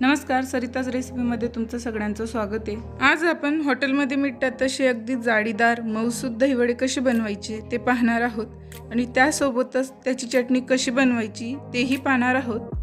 नमस्कार, सरिताज रेसिपीमध्ये तुमचं सगळ्यांचं स्वागत आहे। आज आपण हॉटेलमध्ये मिळतात तसे अगदी जाळीदार मऊसूद दहीवडे कसे बनवायचे ते पाहणार आहोत आणि त्यासोबतच त्याची चटणी कशी बनवायची तेही पाहणार आहोत।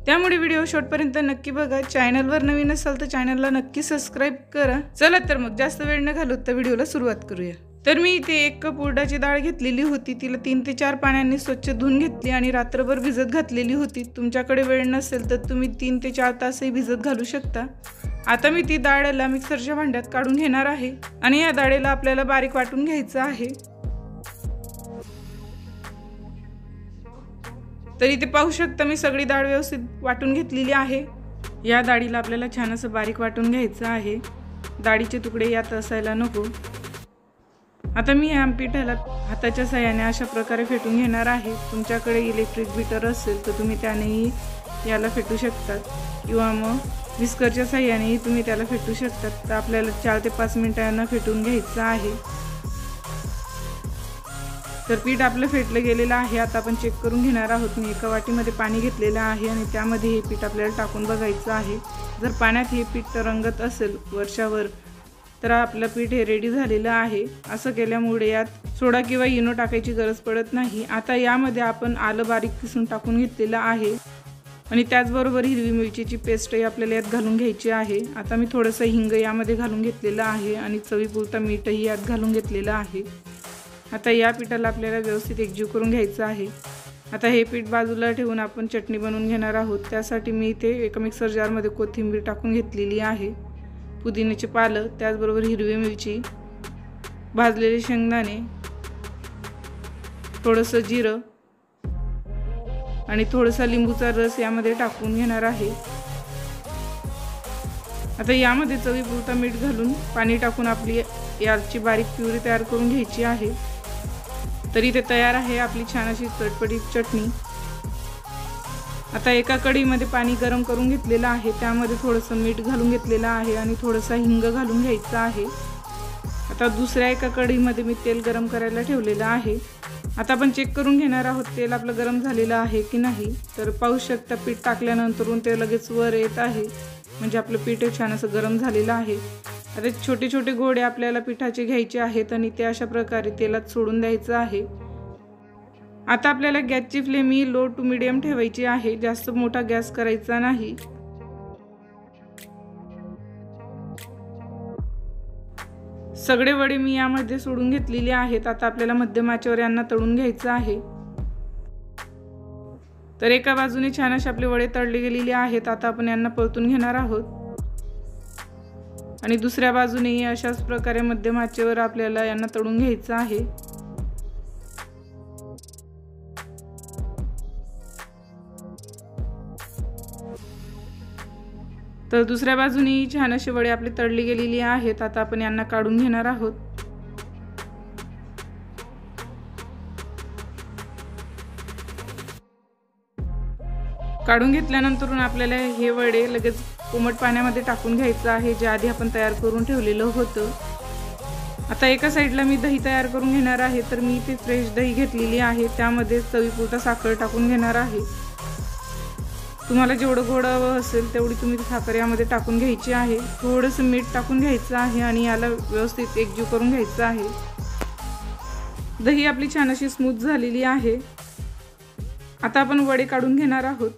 त्यामुळे व्हिडिओ शेवटपर्यंत नक्की बघा। चॅनलवर नवीन असाल तर चॅनलला नक्की सबस्क्राइब करा। चला तर मग जास्त वेळ न घालवता व्हिडिओला सुरुवात करूया। तर मी इथे 1 कप उडदाची डाळ घेतलेली होती, तिला 3 ते 4 पाण्याने स्वच्छ धुवून घेतली आणि रात्रभर भिजत घातलेली होती। तुमच्याकडे वेळ नसेल तर तुम्ही 3 ते 4 तासही भिजत घालू शकता। आता मी ती डाळला मिक्सरच्या भांड्यात काढून घेणार आहे आणि या डाळेला आपल्याला बारीक वाटून घ्यायचं आहे। तर इथे पाहू शकता मी सगळी डाळ व्यवस्थित वाटून घेतलेली आहे। या डाळीला आपल्याला छान असं बारीक वाटून घ्यायचं आहे। डाळीचे तुकडे यात असायला नको। आता मी या पिठाला हाताच्या साहाय्याने अशा प्रकारे फेटून घेणार आहे। तुमच्याकडे इलेक्ट्रिक बीटर असेल तर तुम्ही त्यानेही याला फेटू शकता किंवा मग विस्करच्या साहाय्यानेही तुम्ही त्याला फेटू शकता। तर आपल्याला 4 ते 5 मिनिटांना फेटून घ्यायचं आहे। तर पीठ आपलं फेटलं गेलेलं आहे। आता आपण चेक करून घेणार आहोत। मी एका वाटीमध्ये पाणी घेतलेलं आहे आणि त्यामध्ये हे पीठ आपल्याला टाकून बघायचं आहे। जर पाण्यात हे पीठ तरंगत असेल वरच्यावर तर आपलं पीठ हे रेडी झालेलं आहे। असं केल्यामुळे यात सोडा किंवा इनो टाकायची गरज पडत नाही। आता यामध्ये आपण आलं बारीक किसून टाकून घेतलेलं आहे आणि त्याचबरोबर हिरवी मिरचीची पेस्टही आपल्याला यात घालून घ्यायची आहे। आता मी थोडंसं हिंग यामध्ये घालून घेतलेलं आहे आणि चवीपुरतं मीठही यात घालून घेतलेलं आहे। आता या पिठाला आपल्याला व्यवस्थित एकजीव करून घ्यायचं आहे। आता हे पीठ बाजूला ठेवून आपण चटणी बनवून घेणार आहोत। त्यासाठी मी इथे एका मिक्सर जारमध्ये कोथिंबीर टाकून घेतलेली आहे, पुदिन्याचे पालं, त्याचबरोबर हिरवी मिरची, भाजलेले शेंगदाणे, थोडंसं जिरं आणि थोडासा लिंबूचा रस यामध्ये टाकून घेणार आहे। आता यामध्ये चवीपुरतं मीठ घालून पाणी टाकून आपली याची बारीक प्युरी तयार करून घ्यायची आहे। तरी ते तयार आहे आपली छान अशी चटपटीत चटणी। आता एका कढईमध्ये पाणी गरम करून घेतलेलं आहे, त्यामध्ये थोडंसं मीठ घालून घेतलेलं आहे आणि थोडंसं हिंग घालून घ्यायचं आहे। आता दुसऱ्या एका कढईमध्ये मी तेल गरम करायला ठेवलेलं आहे। आता आपण चेक करून घेणार आहोत तेल आपलं गरम झालेलं आहे की नाही। तर पाहू शकता पीठ टाकल्यानंतरून ते लगेच वर येत आहे, म्हणजे आपलं पीठ छान असं गरम झालेलं आहे। आता छोटे छोटे गोळे आपल्याला पिठाचे घ्यायचे आहेत आणि ते अशा प्रकारे तेलात सोडून द्यायचं आहे। आता आपल्याला गॅसची फ्लेम ही लो टू मीडियम ठेवायची आहे, जास्त मोठा गॅस करायचा नाही। सगळे वडे मी यामध्ये सोडून घेतलेले आहेत। आता आपल्याला मध्यम आचेवर यांना तळून घ्यायचं आहे। तर एका बाजूने छान असे आपले वडे तळले गेलेले आहेत। आता आपण यांना परतून घेणार आहोत आणि दुसऱ्या बाजूनेही अशाच प्रकारे मध्यम आचेवर आपल्याला यांना तळून घ्यायचं आहे। तर दुसऱ्या बाजूने छान असे वडे आपले तळले गेलेले आहेत। आता आपण यांना काढून घेणार आहोत। काढून घेतल्यानंतर आपल्याला हे वडे लगेच कोमट पाण्यामध्ये टाकून घ्यायचं आहे, जे आधी आपण तयार करून ठेवलेलं होतं। आता एका साईडला मी दही तयार करून घेणार आहे। तर मी इथे फ्रेश दही घेतलेली आहे, त्यामध्ये चवीपुरता साखर टाकून घेणार आहे। तुम्हाला जेवढं गोड हवं असेल तेवढी तुम्ही साखर यामध्ये टाकून घ्यायची आहे। थोडंसं मीठ टाकून घ्यायचं आहे आणि याला व्यवस्थित एकजीव करून घ्यायचं आहे। दही आपली छान अशी स्मूथ झालेली आहे। आता आपण वडे काढून घेणार आहोत।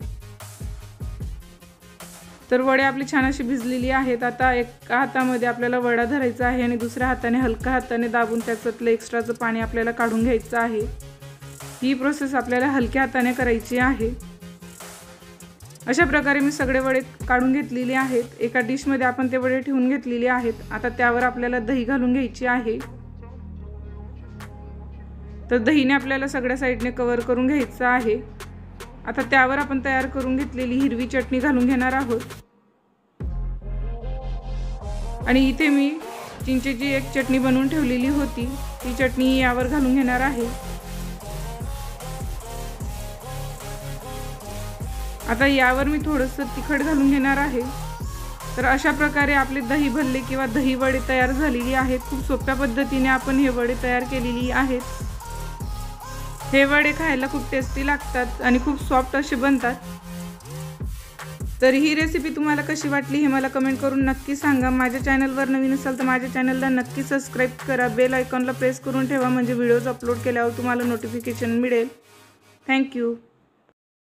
तर वडे आपली छान अशी भिजलेली आहेत। आता एका हातामध्ये आपल्याला वडा धरायचा आहे आणि दुसऱ्या हाताने हलक्या हाताने दाबून त्याच्यातलं एक्स्ट्राचं पाणी आपल्याला काढून घ्यायचं आहे। ही प्रोसेस आपल्याला हलक्या हाताने करायची आहे। अशा प्रकारे मी सगळे वडे काढून घेतलेले आहेत। एका डिशमध्ये आपण ते वडे ठेवून घेतलेले आहेत। आता त्यावर आपल्याला दही घालून घ्यायची आहे। तर दहीने आपल्याला सगळ्या साईडने कव्हर करून घ्यायचं आहे। आता त्यावर आपण तयार करून घेतलेली हिरवी चटणी घालून घेणार आहोत आणि इथे मी चिंचेची एक चटणी बनवून ठेवलेली होती, ती चटणी यावर घालून घेणार आहे। आता यावर मी थोडंसं तिखट घालून घेणार आहे। तर अशा प्रकारे आपले दही भल्ले किंवा दही वडे तयार झालेली आहेत। खूप सोप्या पद्धतीने आपण हे वडे तयार केलेली आहेत। हे वडे खायला खूप टेस्टी लागतात आणि खूप सॉफ्ट असे बनतात। तर ही रेसिपी तुम्हाला कशी वाटली हे मला कमेंट करून नक्की सांगा। माझ्या चॅनलवर नवीन असाल तर माझ्या चॅनलला नक्की सबस्क्राईब करा, बेल आयकॉनला प्रेस करून ठेवा म्हणजे व्हिडिओज अपलोड केल्यावर तुम्हाला नोटिफिकेशन मिळेल। थँक्यू।